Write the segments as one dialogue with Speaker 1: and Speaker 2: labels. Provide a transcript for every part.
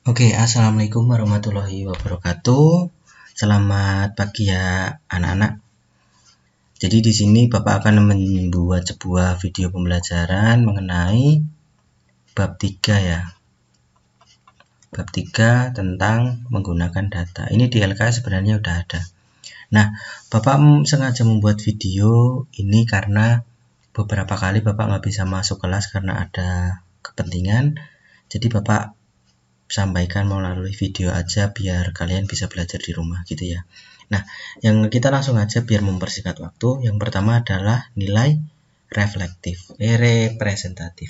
Speaker 1: Oke, assalamualaikum warahmatullahi wabarakatuh. Selamat pagi ya anak-anak. Jadi di sini Bapak akan membuat sebuah video pembelajaran mengenai bab 3 ya. Bab 3 tentang menggunakan data. Ini di LKS sebenarnya udah ada. Nah, Bapak sengaja membuat video ini karena beberapa kali Bapak nggak bisa masuk kelas karena ada kepentingan. Jadi Bapak sampaikan melalui video aja biar kalian bisa belajar di rumah gitu ya. Nah, yang kita langsung aja biar mempersingkat waktu. Yang pertama adalah nilai representatif.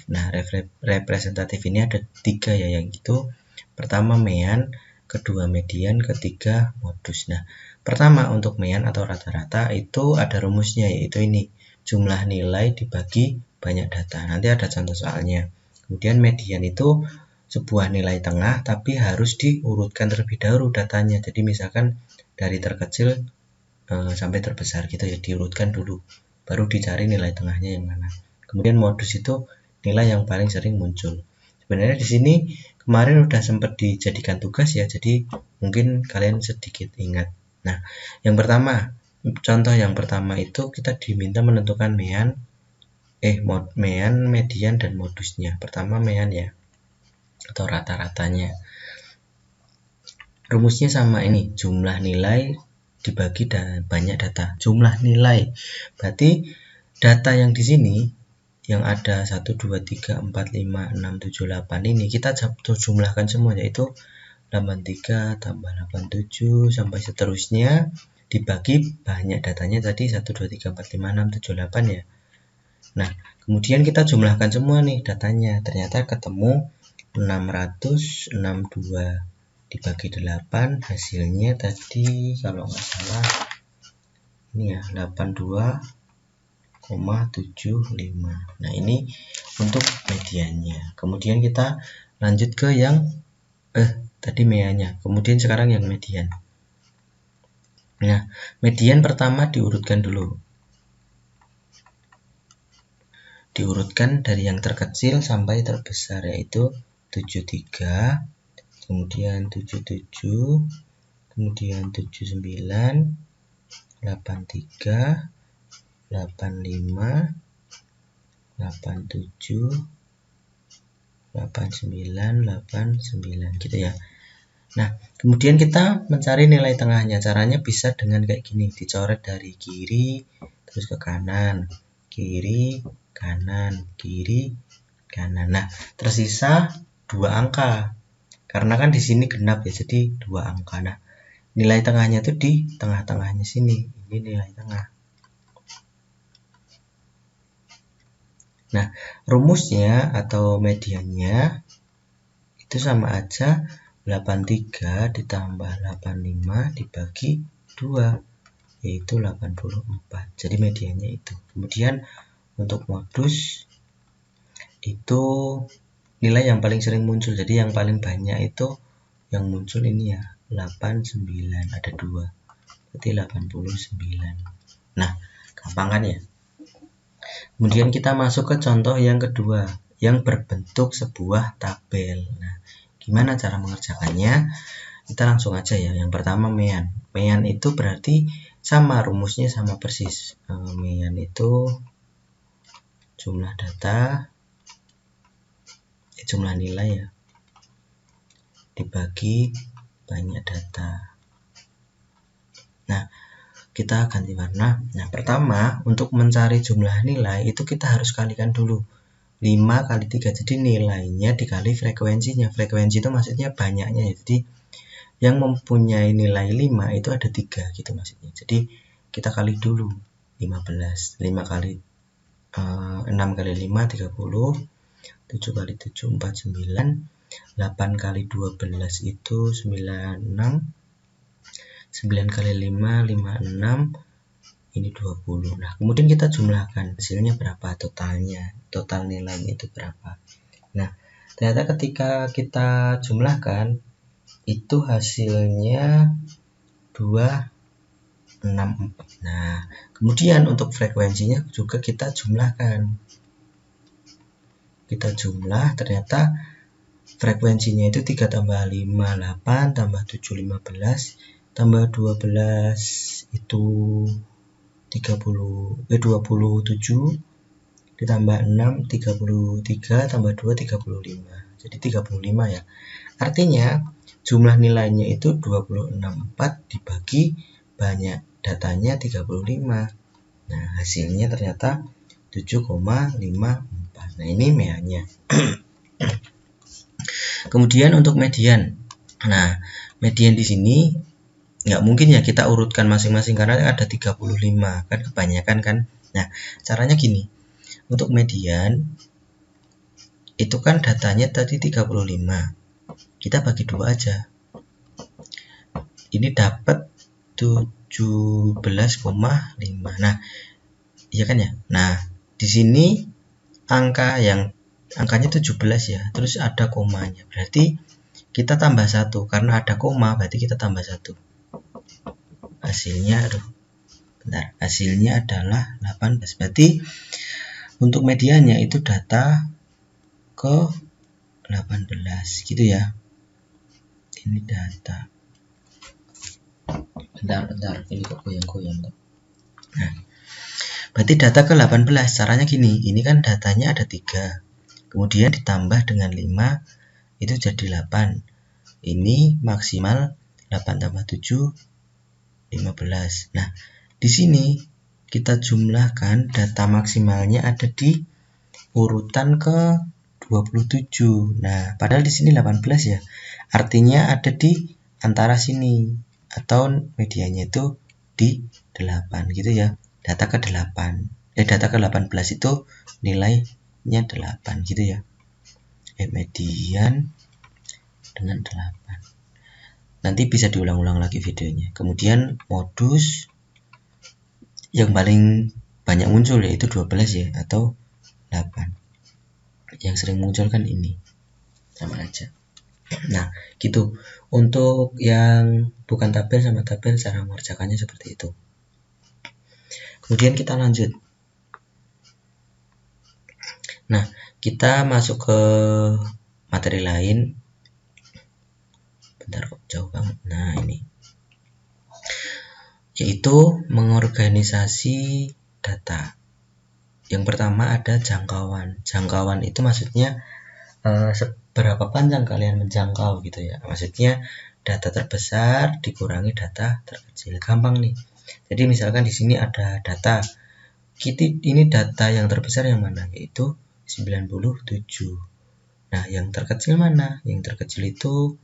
Speaker 1: Nah, representatif ini ada 3 ya, yang itu pertama mean, kedua median, ketiga modus. Nah, pertama untuk mean atau rata-rata itu ada rumusnya, yaitu ini, jumlah nilai dibagi banyak data. Nanti ada contoh soalnya. Kemudian median itu sebuah nilai tengah tapi harus diurutkan terlebih dahulu datanya. Jadi misalkan dari terkecil sampai terbesar gitu ya, diurutkan dulu baru dicari nilai tengahnya yang mana. Kemudian modus itu nilai yang paling sering muncul. Sebenarnya di sini kemarin udah sempat dijadikan tugas ya, jadi mungkin kalian sedikit ingat. Nah, yang pertama, contoh yang pertama itu kita diminta menentukan mean, median dan modusnya. Pertama mean ya, atau rata-ratanya. Rumusnya sama ini, jumlah nilai dibagi banyak data. Jumlah nilai berarti data yang di sini yang ada 1, 2, 3, 4, 5, 6, 7, 8 ini kita jumlahkan semua, yaitu 83 tambah 87 sampai seterusnya dibagi banyak datanya tadi 1, 2, 3, 4, 5, 6, 7, 8 ya. Nah, kemudian kita jumlahkan semua nih datanya, ternyata ketemu 662 dibagi 8, hasilnya tadi kalau nggak salah ini ya, 82,75. Nah, ini untuk mediannya. Kemudian kita lanjut ke yang tadi meannya, kemudian sekarang yang median. Nah, median pertama diurutkan dulu. Diurutkan dari yang terkecil sampai terbesar, yaitu 73, kemudian 77, kemudian 79, 83, 85, 87, 89, 89 gitu ya. Nah, kemudian kita mencari nilai tengahnya. Caranya bisa dengan kayak gini, dicoret dari kiri terus ke kanan, kiri, kanan, kiri, kanan. Nah, tersisa 2 angka. Karena kan di sini genap ya, jadi 2 angka. Nah, nilai tengahnya itu di tengah-tengahnya sini. Ini nilai tengah. Nah, rumusnya atau mediannya itu sama aja 83 ditambah 85 dibagi 2, yaitu 84. Jadi mediannya itu. Kemudian untuk modus itu nilai yang paling sering muncul. Jadi yang paling banyak itu yang muncul ini ya, 89, ada 2. Berarti 89. Nah, gampang kan ya? Kemudian kita masuk ke contoh yang kedua, yang berbentuk sebuah tabel. Nah, gimana cara mengerjakannya? Kita langsung aja ya. Yang pertama mean. Mean itu berarti sama, rumusnya sama persis. Mean itu jumlah data, jumlah nilai ya, dibagi banyak data. Nah, kita ganti warna. Nah, pertama untuk mencari jumlah nilai itu kita harus kalikan dulu 5 kali 3, jadi nilainya dikali frekuensinya. Frekuensi itu maksudnya banyaknya ya. Jadi yang mempunyai nilai 5 itu ada 3 gitu maksudnya. Jadi kita kali dulu 15. 5 kali 6 kali 5 30, 7 kali 7 49, 8 kali 12 itu 96, 9 kali 5 56, ini 20. Nah, kemudian kita jumlahkan hasilnya berapa, totalnya, total nilainya itu berapa. Nah, ternyata ketika kita jumlahkan itu hasilnya 264. Nah, kemudian untuk frekuensinya juga kita jumlahkan. Kita jumlah, ternyata frekuensinya itu 3 tambah 5 8 tambah 7 15 tambah 12 itu 27 ditambah 6 33 tambah 2 35. Jadi 35 ya. Artinya jumlah nilainya itu 26,4 dibagi banyak datanya 35. Nah, hasilnya ternyata 7,54. Nah, ini MEA-nya. Kemudian untuk median. Nah, median di sini nggak mungkin ya kita urutkan masing-masing karena ada 35 kan kebanyakan kan. Nah, caranya gini. Untuk median itu kan datanya tadi 35. Kita bagi 2 aja. Ini dapat 17,5. Nah, iya kan ya? Nah, di sini angkanya 17 ya. Terus ada komanya. Berarti kita tambah 1 karena ada koma, berarti kita tambah 1. Hasilnya hasilnya adalah 18. Berarti untuk mediannya itu data ke 18 gitu ya. Ini data. Bentar, ini kok goyang-goyang. Nah, berarti data ke 18 caranya gini. Ini kan datanya ada 3. Kemudian ditambah dengan 5 itu jadi 8. Ini maksimal 8 tambah 7 15. Nah, di sini kita jumlahkan data maksimalnya ada di urutan ke 27. Nah, padahal di sini 18 ya. Artinya ada di antara sini atau medianya itu di 8 gitu ya. Data ke 8. Data ke 18 itu nilainya 8 gitu ya. Median dengan 8. Nanti bisa diulang-ulang lagi videonya. Kemudian modus yang paling banyak muncul yaitu 12 ya atau 8. Yang sering muncul kan ini. Sama aja. Nah, gitu. Untuk yang bukan tabel sama tabel cara mengerjakannya seperti itu. Kemudian kita lanjut. Nah, kita masuk ke materi lain. Bentar kok jauh banget. Nah, ini. Yaitu mengorganisasi data. Yang pertama ada jangkauan. Jangkauan itu maksudnya seberapa panjang kalian menjangkau gitu ya. Maksudnya data terbesar dikurangi data terkecil. Gampang nih. Jadi misalkan di sini ada data. Ini data yang terbesar yang mana? Yaitu 97. Nah, yang terkecil mana? Yang terkecil itu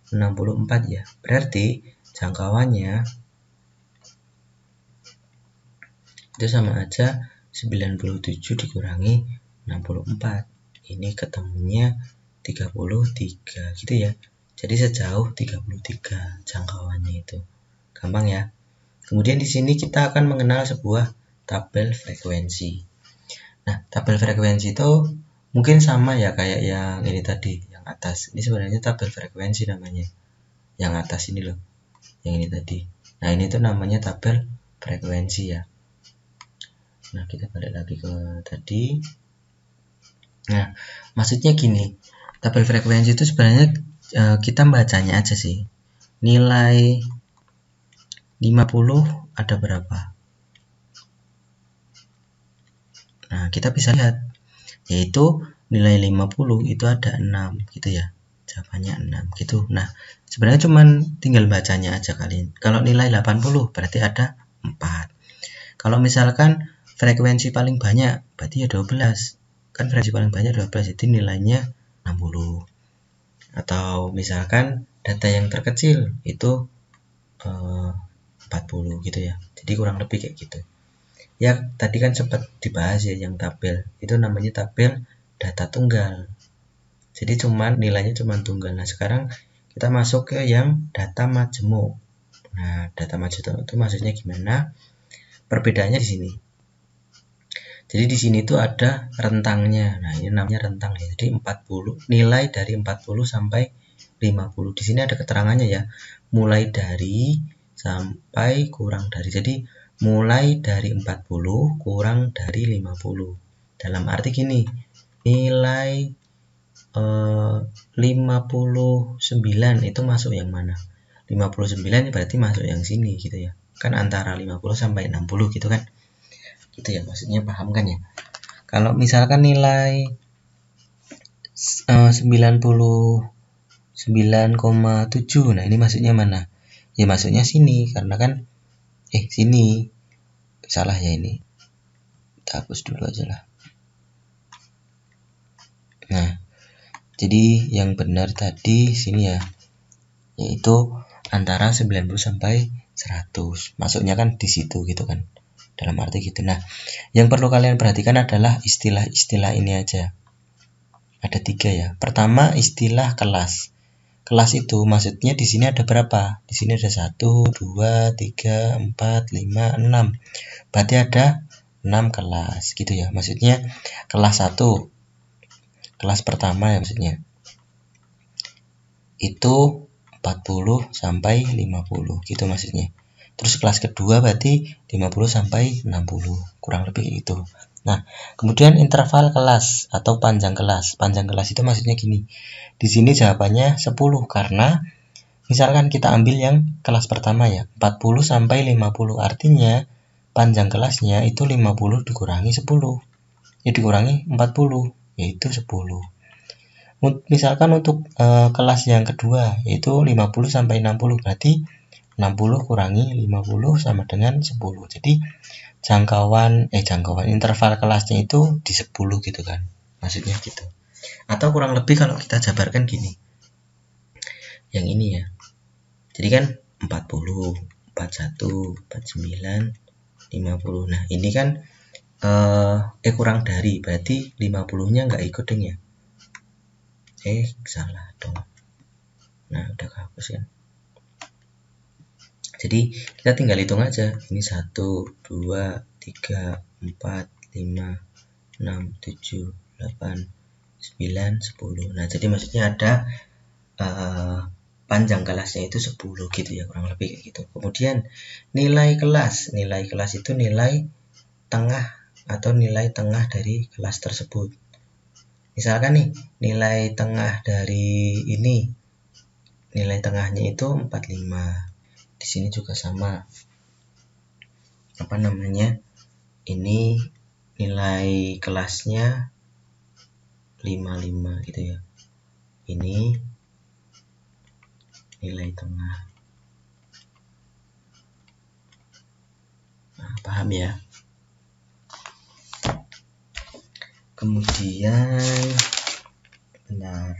Speaker 1: 64 ya. Berarti jangkauannya itu sama aja 97 dikurangi 64. Ini ketemunya 33 gitu ya. Jadi sejauh 33 jangkauannya itu. Gampang ya. Kemudian di sini kita akan mengenal sebuah tabel frekuensi. Nah, tabel frekuensi itu mungkin sama ya kayak yang ini tadi, yang atas. Ini sebenarnya tabel frekuensi namanya. Yang atas ini loh. Yang ini tadi. Nah, ini tuh namanya tabel frekuensi ya. Nah, kita balik lagi ke tadi. Nah, maksudnya gini. Tabel frekuensi itu sebenarnya kita bacanya aja sih. Nilai 50 ada berapa? Nah, kita bisa lihat yaitu nilai 50 itu ada 6 gitu ya. Jawabannya 6 gitu. Nah, sebenarnya cuman tinggal bacanya aja kalian. Kalau nilai 80 berarti ada 4. Kalau misalkan frekuensi paling banyak berarti ya 12. Kan frekuensi paling banyak 12 itu nilainya 60. Atau misalkan data yang terkecil itu 40 gitu ya. Jadi kurang lebih kayak gitu. Ya, tadi kan sempat dibahas ya yang tabel. Itu namanya tabel data tunggal. Jadi nilainya cuman tunggal. Nah, sekarang kita masuk ke yang data majemuk. Nah, data majemuk itu maksudnya gimana? Perbedaannya di sini. Jadi di sini tuh ada rentangnya. Nah, ini namanya rentang ya. Jadi 40, nilai dari 40 sampai 50. Di sini ada keterangannya ya. Mulai dari sampai kurang dari. Jadi mulai dari 40 kurang dari 50. Dalam arti gini, nilai 59 itu masuk yang mana? 59 berarti masuk yang sini gitu ya. Kan antara 50 sampai 60 gitu kan. Gitu ya, maksudnya paham kan ya? Kalau misalkan nilai 99,7, nah ini maksudnya mana? Ya maksudnya sini, karena kan sini. Salah ya ini. Kita hapus dulu aja lah. Nah, jadi yang benar tadi sini ya, yaitu antara 90 sampai 100. Masuknya kan di situ gitu kan. Dalam arti gitu. Nah, yang perlu kalian perhatikan adalah istilah-istilah ini aja. Ada 3 ya. Pertama, istilah kelas. Kelas itu maksudnya di sini ada berapa? Di sini ada 1, 2, 3, 4, 5, 6. Berarti ada 6 kelas gitu ya. Maksudnya kelas 1, kelas pertama ya maksudnya, itu 40 sampai 50 gitu maksudnya. Terus kelas kedua berarti 50 sampai 60, kurang lebih gitu. Nah, kemudian interval kelas atau panjang kelas. Panjang kelas itu maksudnya gini. Di sini jawabannya 10 karena misalkan kita ambil yang kelas pertama ya, 40 sampai 50. Artinya panjang kelasnya itu 50 dikurangi 10. Ya dikurangi 40, yaitu 10. Misalkan untuk kelas yang kedua yaitu 50 sampai 60, berarti 60 kurangi 50 sama dengan 10. Jadi jangkauan interval kelasnya itu di 10 gitu kan. Maksudnya gitu. Atau kurang lebih kalau kita jabarkan gini. Yang ini ya. Jadi kan 40, 41, 49, 50. Nah, ini kan kurang dari, berarti 50-nya nggak ikut dong ya. Salah dong. Nah, udah kehapus kan. Jadi kita tinggal hitung aja. Ini 1, 2, 3, 4, 5, 6, 7, 8, 9, 10. Nah, jadi maksudnya ada panjang kelasnya itu 10 gitu ya, kurang lebih kayak gitu. Kemudian nilai kelas. Nilai kelas itu nilai tengah atau nilai tengah dari kelas tersebut. Misalkan nih, nilai tengah dari ini, nilai tengahnya itu 45. Di sini juga sama. Apa namanya? Ini nilai kelasnya 55 gitu ya. Ini nilai tengah. Nah, paham ya? Kemudian benar.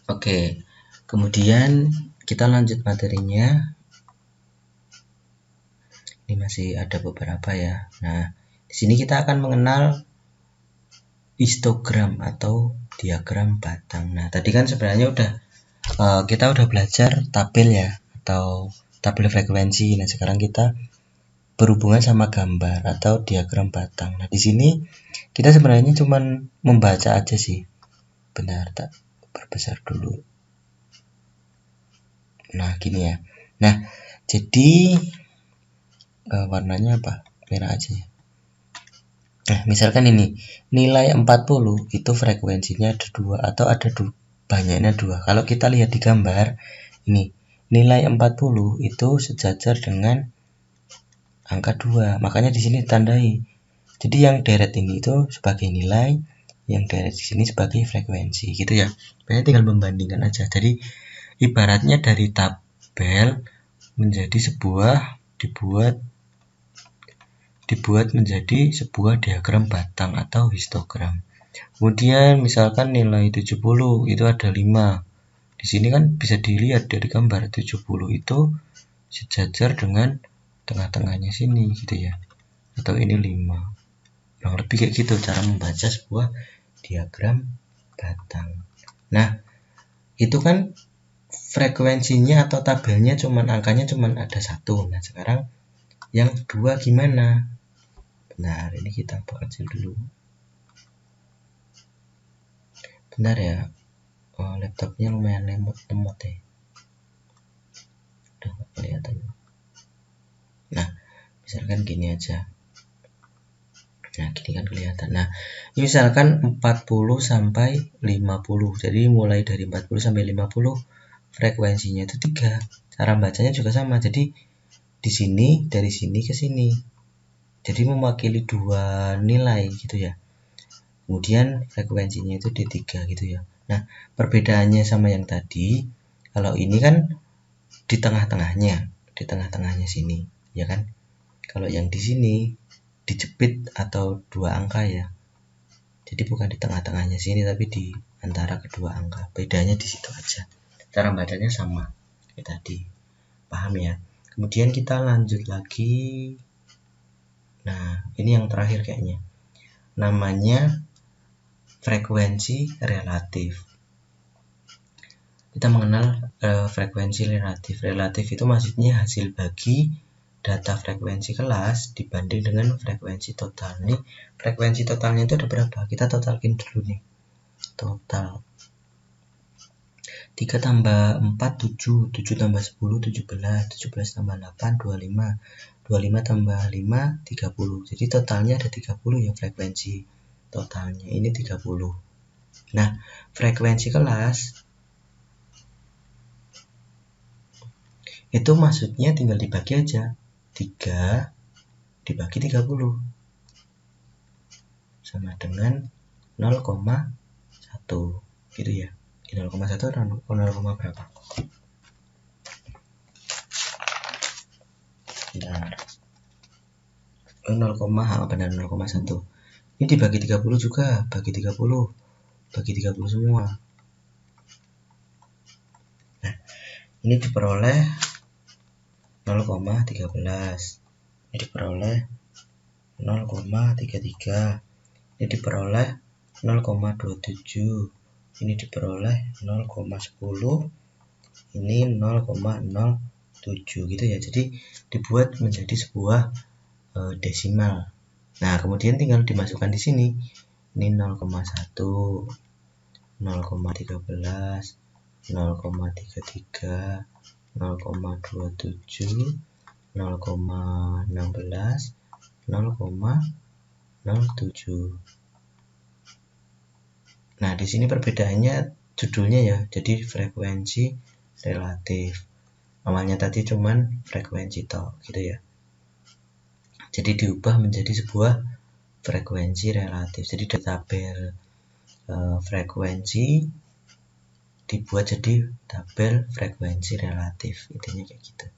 Speaker 1: Oke. Kemudian kita lanjut materinya. Ini masih ada beberapa ya. Nah, di sini kita akan mengenal histogram atau diagram batang. Nah, tadi kan sebenarnya kita udah belajar tabel ya, atau tabel frekuensi. Nah, sekarang kita berhubungan sama gambar atau diagram batang. Nah, di sini kita sebenarnya cuman membaca aja sih. Benar, tak perbesar dulu. Nah, gini ya. Nah, jadi warnanya apa? Merah aja ya. Nah, misalkan ini nilai 40 itu frekuensinya ada 2 atau ada banyaknya 2. Kalau kita lihat di gambar ini, nilai 40 itu sejajar dengan angka 2. Makanya di sini ditandai. Jadi yang deret ini itu sebagai nilai, yang deret di sini sebagai frekuensi gitu ya. Kayaknya tinggal membandingkan aja. Jadi ibaratnya dari tabel menjadi dibuat menjadi sebuah diagram batang atau histogram. Kemudian misalkan nilai 70 itu ada 5. Di sini kan bisa dilihat dari gambar 70 itu sejajar dengan tengah-tengahnya sini gitu ya. Atau ini 5. Kurang lebih kayak gitu cara membaca sebuah diagram batang. Nah, itu kan frekuensinya atau tabelnya angkanya cuman ada 1. Nah, sekarang yang 2 gimana? Benar, ini kita kecil dulu. Benar ya, laptopnya lumayan lemot ya. Udah gak kelihatan. Nah, misalkan gini aja. Nah, gini kan kelihatan. Nah, misalkan 40 sampai 50. Jadi mulai dari 40 sampai 50 frekuensinya itu 3. Cara bacanya juga sama. Jadi di sini dari sini ke sini. Jadi mewakili 2 nilai gitu ya. Kemudian frekuensinya itu di 3 gitu ya. Nah, perbedaannya sama yang tadi, kalau ini kan di tengah-tengahnya sini, ya kan? Kalau yang di sini dijepit atau 2 angka ya. Jadi bukan di tengah-tengahnya sini tapi di antara kedua angka. Bedanya di situ aja. Cara bacanya sama kayak tadi. Paham ya? Kemudian kita lanjut lagi. Nah, ini yang terakhir kayaknya. Namanya frekuensi relatif. Kita mengenal frekuensi relatif. Relatif itu maksudnya hasil bagi data frekuensi kelas dibanding dengan frekuensi total. Nih, frekuensi totalnya itu ada berapa? Kita totalin dulu nih. Total 3 tambah 4 7, 7 tambah 10 17, 17 tambah 8 25, 25 tambah 5 30. Jadi totalnya ada 30 ya frekuensi totalnya. Ini 30. Nah, frekuensi kelas itu maksudnya tinggal dibagi aja. 3 dibagi 30 sama dengan 0,1 gitu ya. 0,1 atau 0, berapa? Bentar. 0, 0,1. Ini dibagi 30 juga, bagi 30. Bagi 30 semua. Nah, ini diperoleh 0,13. Ini diperoleh 0,33. Ini diperoleh 0,27. Ini diperoleh 0,10. Ini 0,07 gitu ya. Jadi dibuat menjadi sebuah desimal. Nah, kemudian tinggal dimasukkan di sini. Ini 0,1, 0,13, 0,33, 0,27, 0,16, 0,07. Nah, di sini perbedaannya judulnya ya. Jadi frekuensi relatif. Awalnya tadi cuman frekuensi tok gitu ya. Jadi diubah menjadi sebuah frekuensi relatif. Jadi dari tabel frekuensi dibuat jadi tabel frekuensi relatif. Intinya kayak gitu.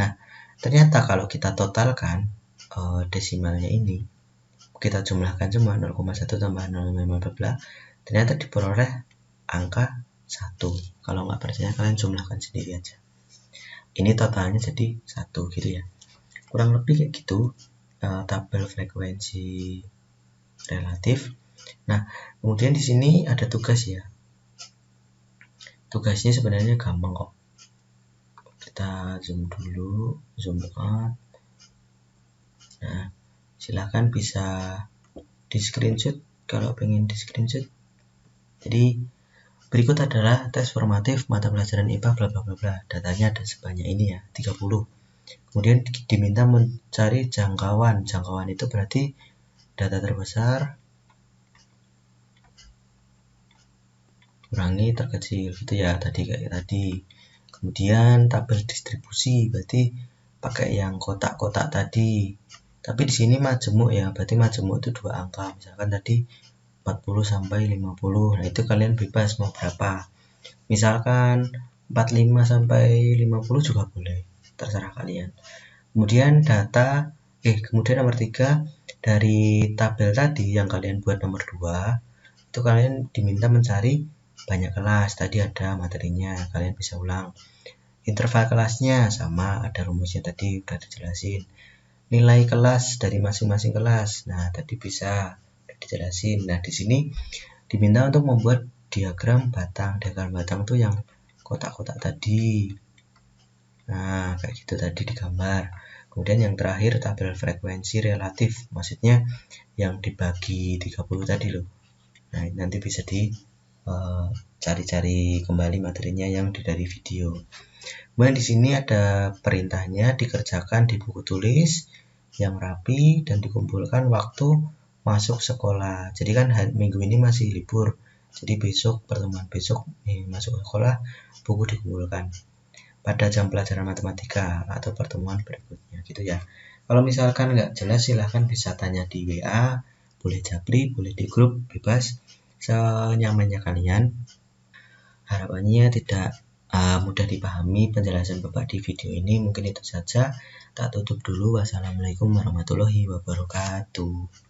Speaker 1: Nah, ternyata kalau kita totalkan desimalnya ini, kita jumlahkan semua 0,1 tambah 0,14, ternyata diperoleh angka 1. Kalau nggak percaya kalian jumlahkan sendiri aja. Ini totalnya jadi 1 gitu ya. Kurang lebih kayak gitu tabel frekuensi relatif. Nah, kemudian di sini ada tugas ya. Tugasnya sebenarnya gampang kok. Kita zoom dulu, zoom out. Nah, silahkan bisa di screenshot kalau pengen di screenshot. Jadi berikut adalah tes formatif mata pelajaran IPA bla bla bla bla. Datanya ada sebanyak ini ya, 30. Kemudian diminta mencari jangkauan. Jangkauan itu berarti data terbesar kurangi terkecil gitu ya, tadi kayak tadi. Kemudian tabel distribusi berarti pakai yang kotak-kotak tadi. Tapi di sini majemuk ya, berarti majemuk itu 2 angka. Misalkan tadi 40 sampai 50. Nah, itu kalian bebas mau berapa. Misalkan 45 sampai 50 juga boleh, terserah kalian. Kemudian kemudian nomor 3, dari tabel tadi yang kalian buat nomor 2, itu kalian diminta mencari banyak kelas. Tadi ada materinya, kalian bisa ulang. Interval kelasnya sama, ada rumusnya tadi udah dijelasin. Nilai kelas dari masing-masing kelas. Nah, tadi bisa dijelasin. Nah, di sini diminta untuk membuat diagram batang. Diagram batang tuh yang kotak-kotak tadi. Nah, kayak gitu tadi digambar. Kemudian yang terakhir tabel frekuensi relatif. Maksudnya yang dibagi 30 tadi loh. Nah, nanti bisa cari-cari kembali materinya yang dari video. Kemudian di sini ada perintahnya, dikerjakan di buku tulis yang rapi dan dikumpulkan waktu masuk sekolah. Jadi kan minggu ini masih libur. Jadi besok, pertemuan besok masuk sekolah, buku dikumpulkan pada jam pelajaran matematika atau pertemuan berikutnya gitu ya. Kalau misalkan nggak jelas silahkan bisa tanya di WA, boleh japri, boleh di grup, bebas senyamannya kalian. Harapannya tidak mudah dipahami penjelasan Bapak di video ini. Mungkin itu saja. Tak tutup dulu. Wassalamualaikum warahmatullahi wabarakatuh.